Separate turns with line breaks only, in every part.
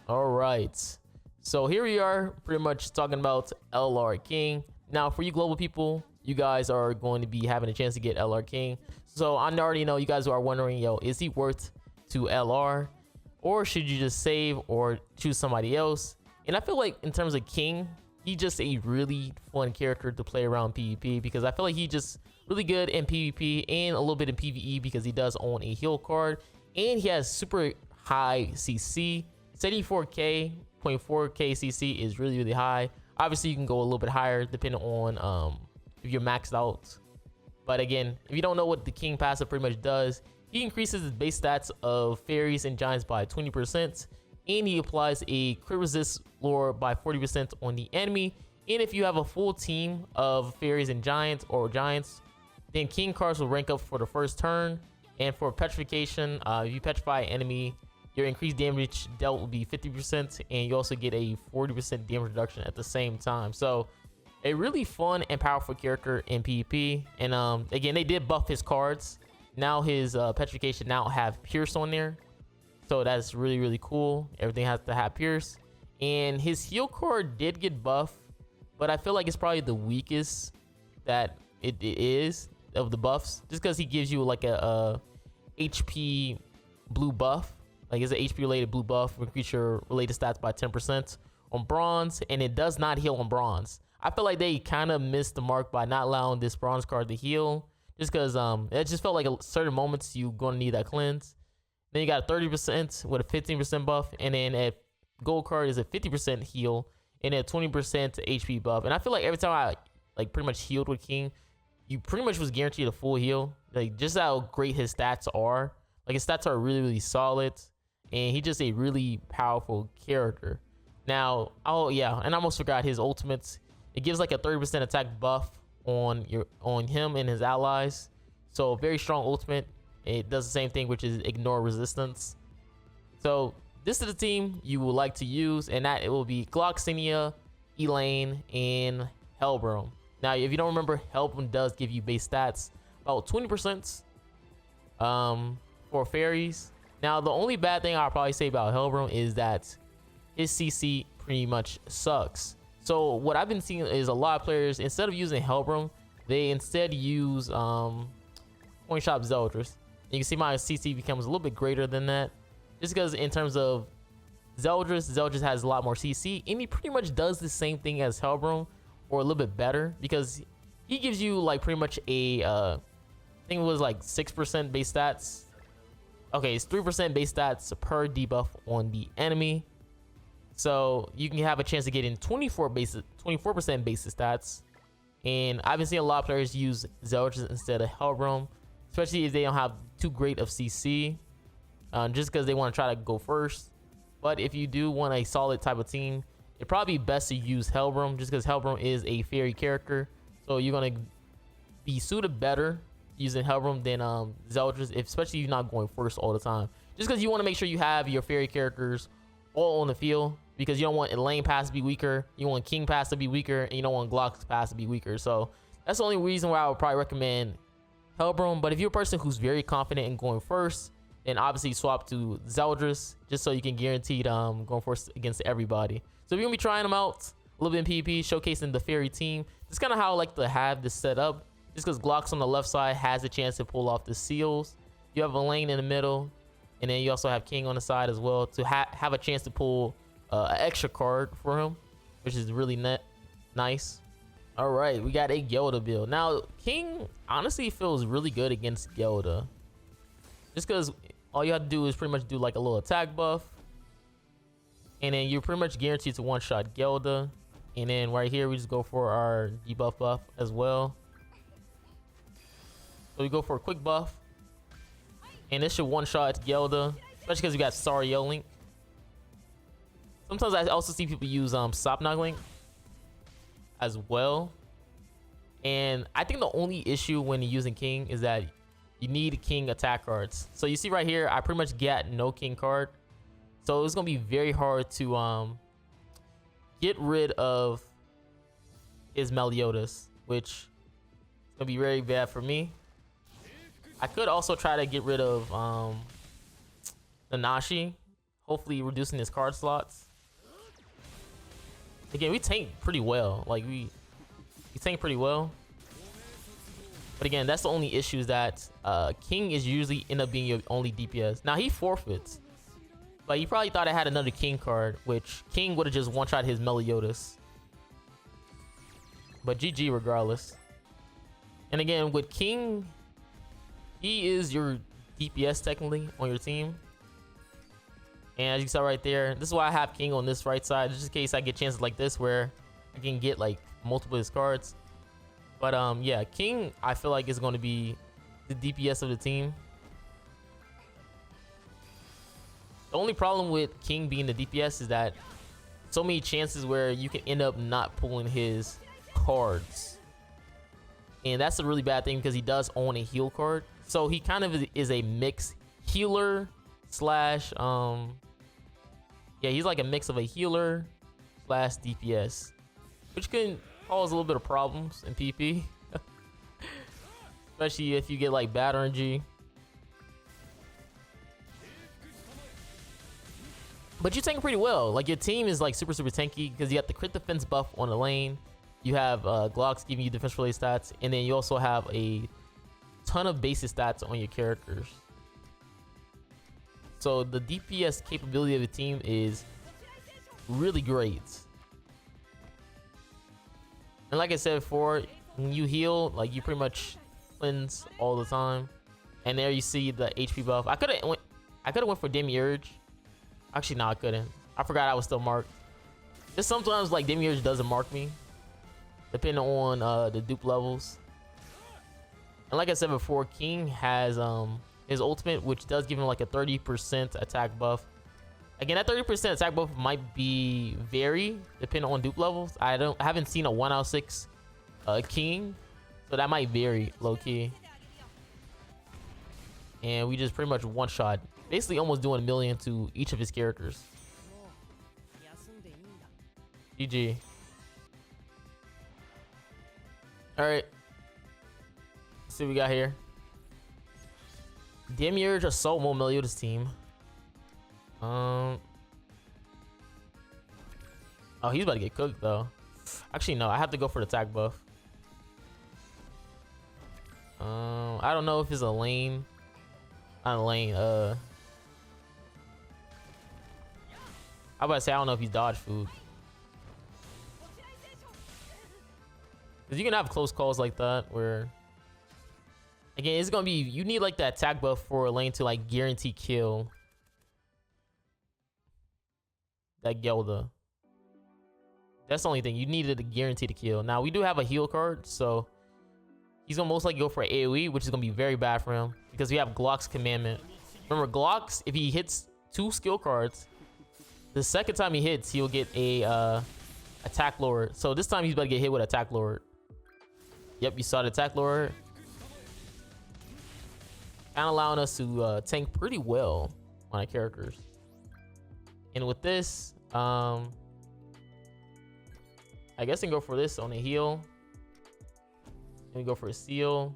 All right. So here we are pretty much talking about LR King. Now for you global people, you guys are going to be having a chance to get LR King. So I already know you guys are wondering, yo, is he worth to LR? Or should you just save or choose somebody else? And I feel like in terms of King, he's just a really fun character to play around PvP because I feel like he's just really good in PvP and a little bit in PvE because he does own a heal card and he has super high CC. 74k, 0.4k CC is really high. Obviously, you can go a little bit higher depending on if you're maxed out. But again, if you don't know what the King passive pretty much does, he increases his base stats of fairies and giants by 20%, and he applies a crit resist lure by 40% on the enemy. And if you have a full team of fairies and giants or giants, then King cards will rank up for the first turn. And for petrification, if you petrify an enemy, your increased damage dealt will be 50%, and you also get a 40% damage reduction at the same time. So a really fun and powerful character in PvP. And again, they did buff his cards. Now his petrification now have Pierce on there, so that's really cool. Everything has to have Pierce, and his heal card did get buff, but I feel like it's probably the weakest that it is of the buffs, just because he gives you like a HP blue buff. Like it's an HP related blue buff, increase your related stats by 10% on bronze, and it does not heal on bronze. I feel like they kind of missed the mark by not allowing this bronze card to heal, just because it just felt like at certain moments you're going to need that cleanse. Then you got 30% with a 15% buff, and then a gold card is a 50% heal and a 20% HP buff. And I feel like every time I like pretty much healed with King, you pretty much was guaranteed a full heal. Like just how great his stats are. Like his stats are really solid, and he's just a really powerful character. Now, oh yeah, and I almost forgot his ultimates. It gives like a 30% attack buff on him and his allies. So very strong ultimate. It does the same thing, which is ignore resistance. So this is the team you would like to use, and that it will be Gloxinia, Elaine, and Hellbrom. Now, if you don't remember, Hellbrom does give you base stats about 20% for fairies. Now, the only bad thing I'll probably say about Hellbrom is that his CC pretty much sucks. So what I've been seeing is a lot of players, instead of using Hellbrom, they instead use Point Shop Zeldris. You can see my CC becomes a little bit greater than that, just because in terms of Zeldris has a lot more CC, and he pretty much does the same thing as Hellbrom, or a little bit better, because he gives you like pretty much a I think it was like 6% base stats. Okay, it's 3% base stats per debuff on the enemy. So you can have a chance to get in 24% base stats. And I've been seeing a lot of players use Zeldris instead of Hellbrom, especially if they don't have too great of CC, just because they want to try to go first. But if you do want a solid type of team, it'd probably be best to use Hellbrom, just because Hellbrom is a fairy character. So you're going to be suited better using Hellbrom than Zeldris, especially if you're not going first all the time. Just because you want to make sure you have your fairy characters all on the field, because you don't want Elaine pass to be weaker, you want King pass to be weaker, and you don't want Glock's pass to be weaker. So that's the only reason why I would probably recommend Hellbrom. But if you're a person who's very confident in going first, then obviously swap to Zeldris, just so you can guarantee going first against everybody. So if you're gonna be trying them out a little bit in PvP, showcasing the fairy team, that's kind of how I like to have this set up, just because Glock's on the left side has a chance to pull off the seals. You have Elaine in the middle, and then you also have King on the side as well to have a chance to pull an extra card for him, which is really nice. All right, we got a Gilda build. Now, King honestly feels really good against Gilda, just because all you have to do is pretty much do like a little attack buff, and then you're pretty much guaranteed to one-shot Gilda. And then right here, we just go for our debuff buff as well. So we go for a quick buff, and this should one-shot Gilda, especially because we got Sariel Link. Sometimes I also see people use Sopnog Link as well. And I think the only issue when you're using King is that you need King attack cards. So you see right here, I pretty much get no King card. So it's going to be very hard to get rid of his Meliodas, which is going to be very bad for me. I could also try to get rid of Nanashi. hopefully reducing his card slots. Again, we tank pretty well. Like we tank pretty well. But again, that's the only issue is that King is usually end up being your only DPS. Now he forfeits. But he probably thought I had another King card, which King would have just one-shot his Meliodas. But GG regardless. And again, with King, he is your DPS technically on your team. And as you saw right there, this is why I have King on this right side, just in case I get chances like this where I can get like multiple of his cards. But yeah, King I feel like is going to be the DPS of the team. The only problem with King being the DPS is that so many chances where you can end up not pulling his cards. And that's a really bad thing because he does own a heal card. So he kind of is a mix healer slash yeah, he's like a mix of a healer slash DPS, which can cause a little bit of problems in PP. Especially if you get like bad RNG. But you tank pretty well. Like your team is like super tanky because you got the crit defense buff on the lane. You have Glocks giving you defense related stats, and then you also have a ton of basic stats on your characters. So the DPS capability of the team is really great. And like I said before, when you heal, like you pretty much cleanse all the time. And there you see the HP buff. I could have went for Demiurge. Actually, no, I couldn't. I forgot I was still marked. Just sometimes like Demiurge doesn't mark me, depending on the dupe levels. And like I said before, King has his ultimate, which does give him like a 30% attack buff. Again, that 30% attack buff might be vary depending on dupe levels. I haven't seen a 1 out of 6 King, so that might vary low key. And we just pretty much one shot, basically almost doing 1 million to each of his characters. GG. All right, let's see what we got here. Demiurge assault Mo Meliodas team. Oh, he's about to get cooked though. Actually, no, I have to go for the attack buff. I don't know if it's a lane. Not a lane. I was about to say I don't know if he's dodge food. Cause you can have close calls like that where, again, it's gonna be, you need like that attack buff for a lane to like guarantee kill that Gilda. That's the only thing you needed to guarantee the kill. Now we do have a heal card, so he's gonna most likely go for AoE, which is gonna be very bad for him because we have Glock's commandment. Remember, Glock's, if he hits 2 skill cards, the second time he hits, he'll get a attack lower. So this time he's about to get hit with attack lower. Yep, you saw the attack lower. Kind of allowing us to tank pretty well on our characters. And with this, I guess I can go for this on a heal. And we go for a seal.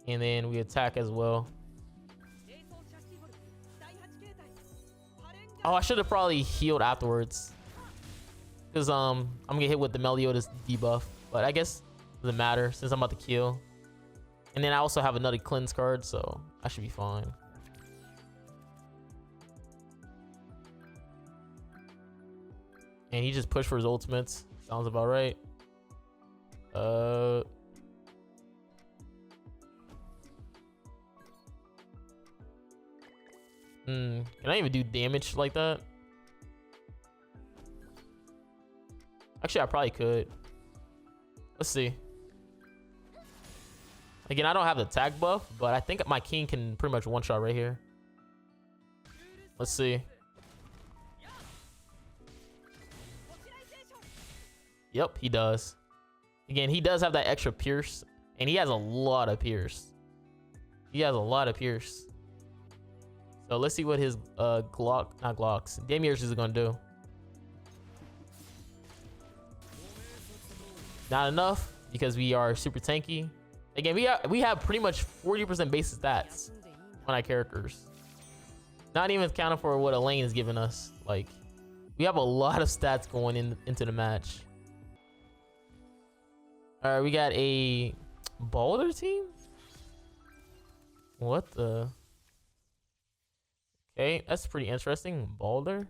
And then we attack as well. Oh, I should have probably healed afterwards. Because I'm going to get hit with the Meliodas debuff. But I guess it doesn't matter since I'm about to kill. And then I also have another cleanse card, so I should be fine. And he just pushed for his ultimates. Sounds about right. Can I even do damage like that? Actually, I probably could. Let's see. Again, I don't have the attack buff, but I think my King can pretty much one shot right here. Let's see. Yep, he does. Again, he does have that extra pierce, and he has a lot of pierce. He has a lot of pierce. So let's see what his Demiurge is gonna do. Not enough because we are super tanky. Again, we have pretty much 40% base stats on our characters. Not even counting for what Elaine is giving us. Like, we have a lot of stats going into the match. All right, we got a Boulder team. What the? Okay, that's pretty interesting. Boulder.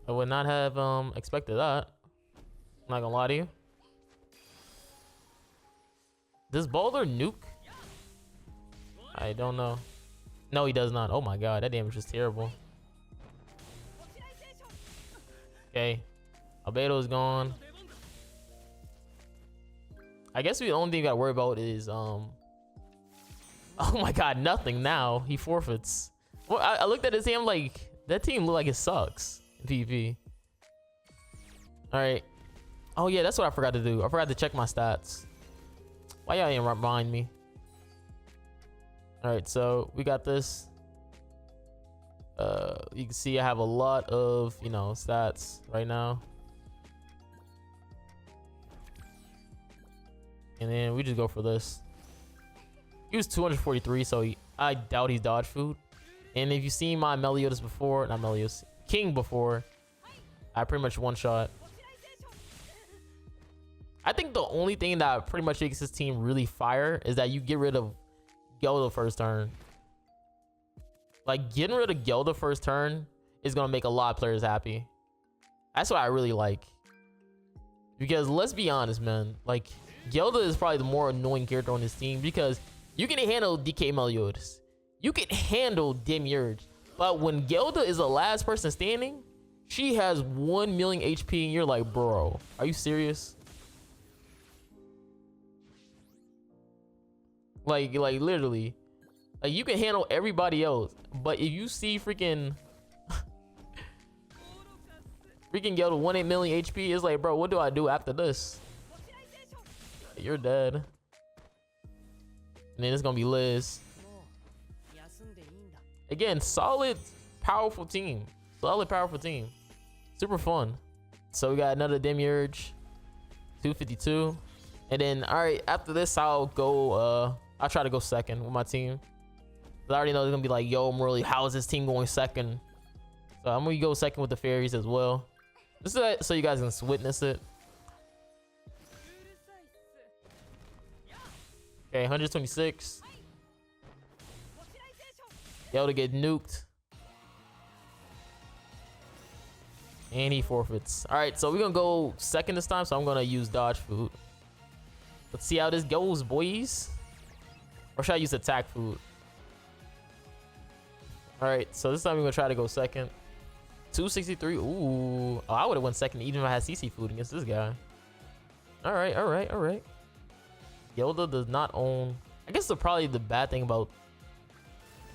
I would not have expected that. I'm not gonna lie to you. Does Boulder nuke? I don't know. No, he does not. Oh my god, that damage is terrible. Okay, Albedo's gone. I guess the only thing we gotta worry about is oh my god, nothing now. He forfeits. Well, I looked at his team like that team looked like it sucks in PvP. All right. Oh yeah, that's what I forgot to do. I forgot to check my stats. Why y'all ain't remind me? All right, so we got this. You can see I have a lot of, you know, stats right now. And then we just go for this. He was 243, so I doubt he's dodge food. And if you've seen my Meliodas before, not Meliodas, King before, I pretty much one shot. I think the only thing that pretty much makes this team really fire is that you get rid of Gilda first turn. Like, getting rid of Gilda first turn is gonna make a lot of players happy. That's what I really like. Because let's be honest, man, like Gilda is probably the more annoying character on this team because you can handle DK Meliodas, you can handle Demiurge, but when Gilda is the last person standing, she has 1 million HP and you're like, bro, are you serious? Like literally, like you can handle everybody else, but if you see freaking Gilda 1 million HP, it's like, bro, what do I do after this? You're dead. And then it's gonna be Liz. Again, solid, powerful team. Solid, powerful team. Super fun. So we got another Demiurge, 252. And then, all right, after this, I'll go, I'll try to go second with my team. I already know they're gonna be like, yo, Marilli, how is this team going second? So I'm gonna go second with the fairies as well. This is so you guys can witness it. Okay, 126. Yo, to get nuked. And he forfeits. All right, so we're gonna go second this time, so I'm gonna use dodge food. Let's see how this goes, boys. Or should I use attack food? All right, so this time we're gonna try to go second. 263. Ooh, oh, I would have went second even if I had CC food against this guy. All right, all right, all right. Gilda does not own. I guess probably the bad thing about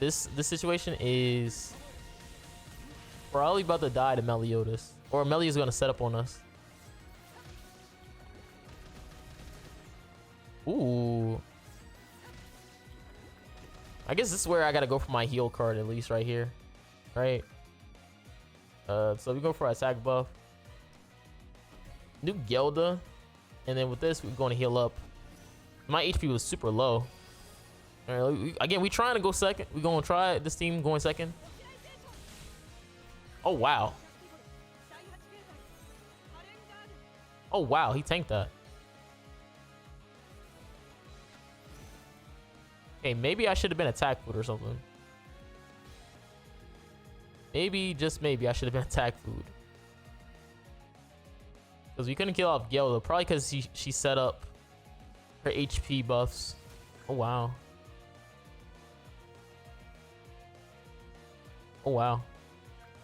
this situation is we're probably about to die to Meliodas, or Meliodas gonna set up on us. Ooh. I guess this is where I gotta go for my heal card at least right here, right? So we go for attack buff. New Gilda, and then with this we're going to heal up. My HP was super low. All right, again, we trying to go second. We're gonna try this team going second. Oh wow. Oh wow, he tanked that. Okay, maybe I should have been attack food or something. Maybe, just maybe, I should have been attack food. Because we couldn't kill off Gilda, probably because she set up her HP buffs. Oh wow. Oh wow.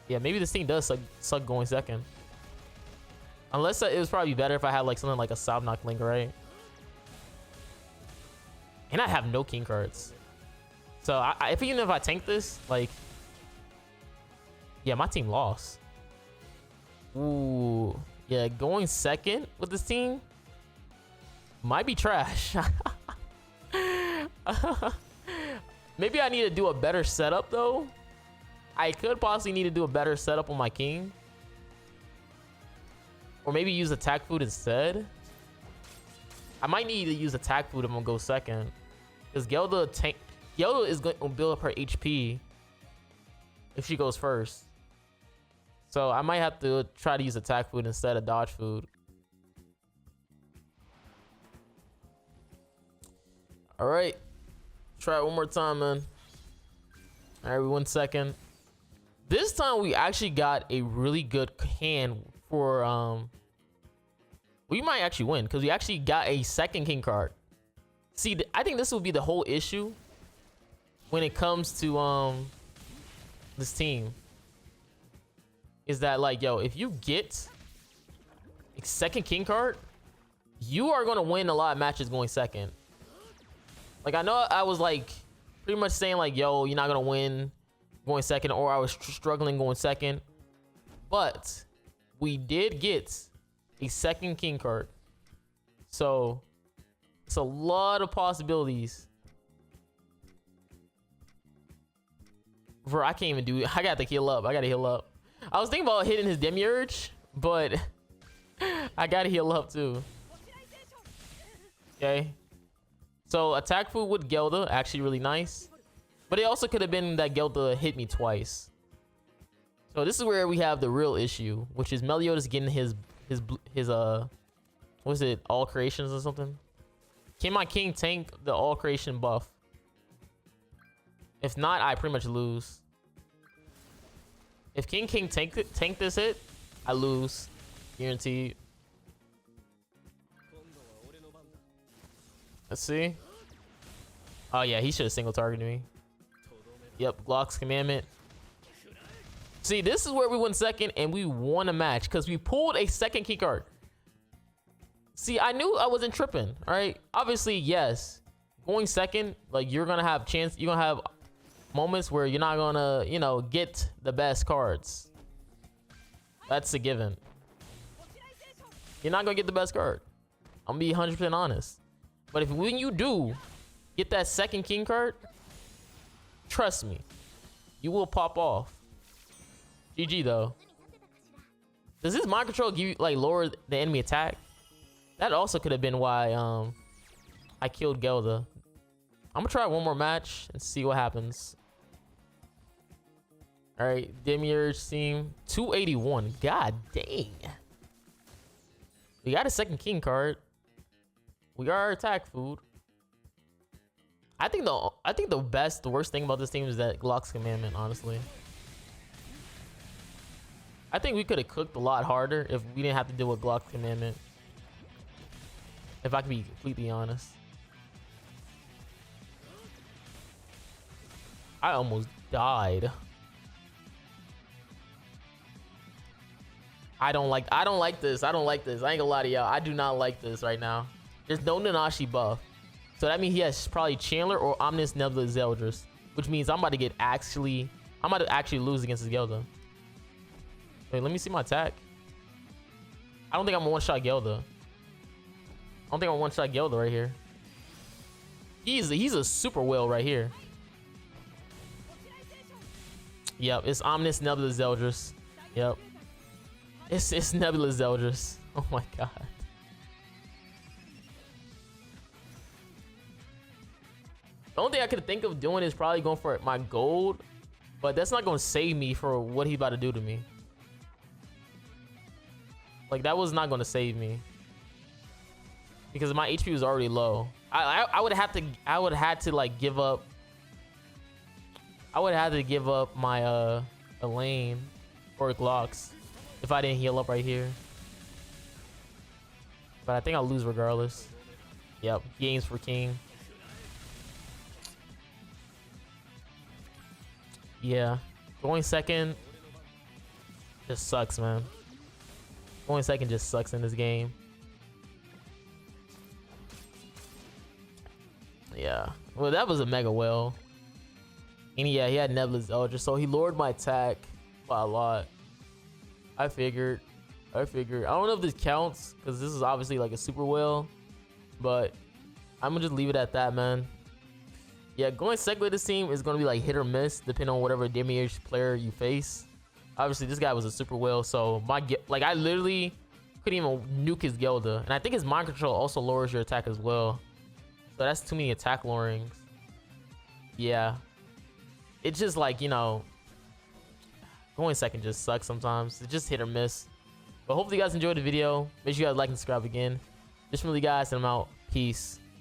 Yeah, maybe this thing does suck going second. Unless it was probably better if I had like something like a Sobnock Link, right? And I have no king cards. So even if I tank this, like, yeah, my team lost. Ooh, yeah, going second with this team might be trash. Maybe I need to do a better setup though. I could possibly need to do a better setup on my king, or maybe use attack food instead. I might need to use attack food if I'm gonna go second, because Gilda Gilda is going to build up her HP if she goes first. So I might have to try to use attack food instead of dodge food. All right, try it one more time, man. All right, 1 second. This time we actually got a really good hand for we might actually win because we actually got a second king card. See, I think this will be the whole issue when it comes to this team. Is that like, yo, if you get a second king card, you are gonna win a lot of matches going second. Like, I know I was like pretty much saying like, yo, you're not gonna win going second, or I was struggling going second, but we did get a second king card, so it's a lot of possibilities. Bro, I can't even do it. I got to heal up. I was thinking about hitting his demiurge, but I gotta heal up too. Okay, so attack food with Gilda, actually really nice, but it also could have been that Gilda hit me twice. So this is where we have the real issue, which is Meliodas getting his what's it, all creations or something. Can my king tank the all creation buff? If not, I pretty much lose. If King tank this hit, I lose, guaranteed. Let's see. Oh yeah, he should have single targeted me. Yep, Glock's commandment. See, this is where we went second and we won a match because we pulled a second key card. See, I knew I wasn't tripping. All right, obviously, yes, going second, like, you're gonna have you're gonna have moments where you're not gonna, you know, get the best cards. That's a given. You're not gonna get the best card. I'm gonna be 100% honest. But when you do get that second king card, trust me, you will pop off. GG though. Does this mind control give you, like, lower the enemy attack? That also could have been why I killed Gilda. I'm gonna try one more match and see what happens. All right, Demiurge team 281. God dang. We got a second king card. We got our attack food. I think the worst thing about this team is that Glock's commandment, honestly. I think we could have cooked a lot harder if we didn't have to deal with Glock's commandment. If I can be completely honest. I almost died. I don't like this. I ain't gonna lie to y'all. I do not like this right now. There's no Nanashi buff. So that means he has probably Chandler or Omnis Nebula Zeldris, which means I'm about to actually lose against this Gilda. Wait, let me see my attack. I don't think I'm a one-shot Gilda. I don't think I'm a one-shot Gilda right here. He's a super whale right here. Yep, it's Omnis Nebula Zeldris. Yep. It's Nebula Zeldris. Oh my god. The only thing I could think of doing is probably going for my gold, but that's not going to save me for what he's about to do to me. Like, that was not going to save me because my HP was already low. I would have to like give up. I would have to give up my Elaine or Glocks if I didn't heal up right here. But I think I'll lose regardless. Yep, he aims for king. Yeah, going second just sucks, man. Going second just sucks in this game. Yeah, well, that was a mega whale. And yeah, he had Nebula's Eldritch, so he lowered my attack by a lot. I figured. I don't know if this counts because this is obviously like a super whale, but I'm gonna just leave it at that, man. Yeah, going second with this team is gonna be like hit or miss depending on whatever Demiurge player you face. Obviously, this guy was a super whale, so I literally couldn't even nuke his Gilda, and I think his mind control also lowers your attack as well. So that's too many attack lowerings. yeah, it's just like, you know, going second just sucks sometimes. It's just hit or miss. But hopefully you guys enjoyed the video. Make sure you guys like and subscribe again. Just from the guys, and I'm out. Peace.